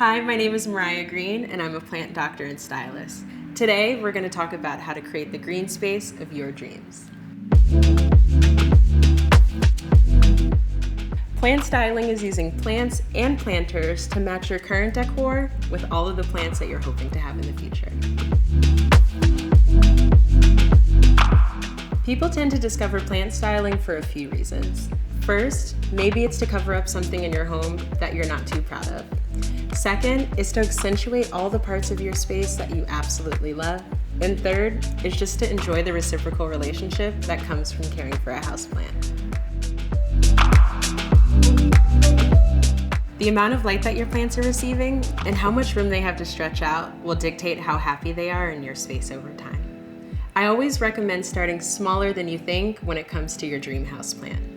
Hi, my name is Maryah Greene, and I'm a plant doctor and stylist. Today, we're going to talk about how to create the green space of your dreams. Plant styling is using plants and planters to match your current decor with all of the plants that you're hoping to have in the future. People tend to discover plant styling for a few reasons. First, maybe it's to cover up something in your home that you're not too proud of. Second is to accentuate all the parts of your space that you absolutely love. And third is just to enjoy the reciprocal relationship that comes from caring for a houseplant. The amount of light that your plants are receiving and how much room they have to stretch out will dictate how happy they are in your space over time. I always recommend starting smaller than you think when it comes to your dream houseplant.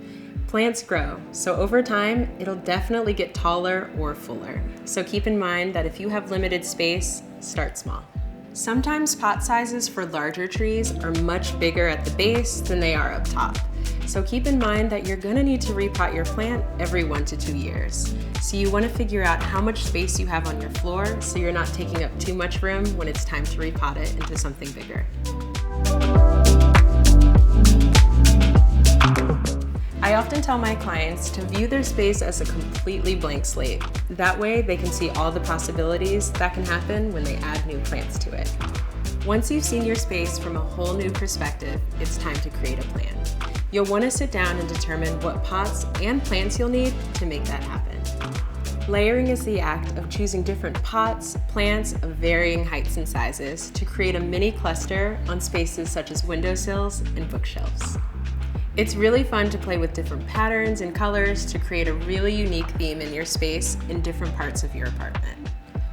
Plants grow, so over time, it'll definitely get taller or fuller. So keep in mind that if you have limited space, start small. Sometimes pot sizes for larger trees are much bigger at the base than they are up top. So keep in mind that you're gonna need to repot your plant every 1 to 2 years. So you wanna figure out how much space you have on your floor so you're not taking up too much room when it's time to repot it into something bigger. I often tell my clients to view their space as a completely blank slate. That way they can see all the possibilities that can happen when they add new plants to it. Once you've seen your space from a whole new perspective, it's time to create a plan. You'll want to sit down and determine what pots and plants you'll need to make that happen. Layering is the act of choosing different pots, plants of varying heights and sizes to create a mini cluster on spaces such as windowsills and bookshelves. It's really fun to play with different patterns and colors to create a really unique theme in your space in different parts of your apartment.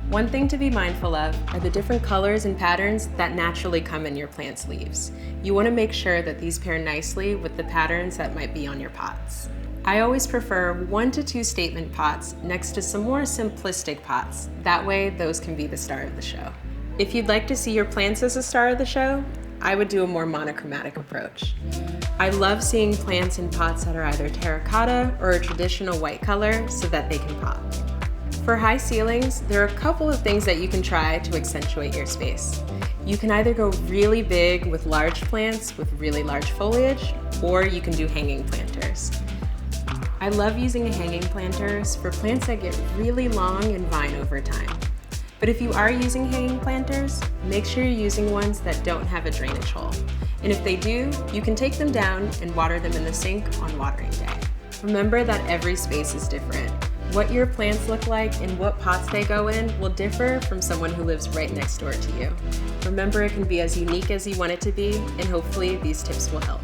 One thing to be mindful of are the different colors and patterns that naturally come in your plant's leaves. You want to make sure that these pair nicely with the patterns that might be on your pots. I always prefer 1 to 2 statement pots next to some more simplistic pots. That way, those can be the star of the show. If you'd like to see your plants as a star of the show, I would do a more monochromatic approach. I love seeing plants in pots that are either terracotta or a traditional white color so that they can pop. For high ceilings, there are a couple of things that you can try to accentuate your space. You can either go really big with large plants with really large foliage, or you can do hanging planters. I love using hanging planters for plants that get really long and vine over time. But if you are using hanging planters, make sure you're using ones that don't have a drainage hole. And if they do, you can take them down and water them in the sink on watering day. Remember that every space is different. What your plants look like and what pots they go in will differ from someone who lives right next door to you. Remember, it can be as unique as you want it to be, and hopefully these tips will help.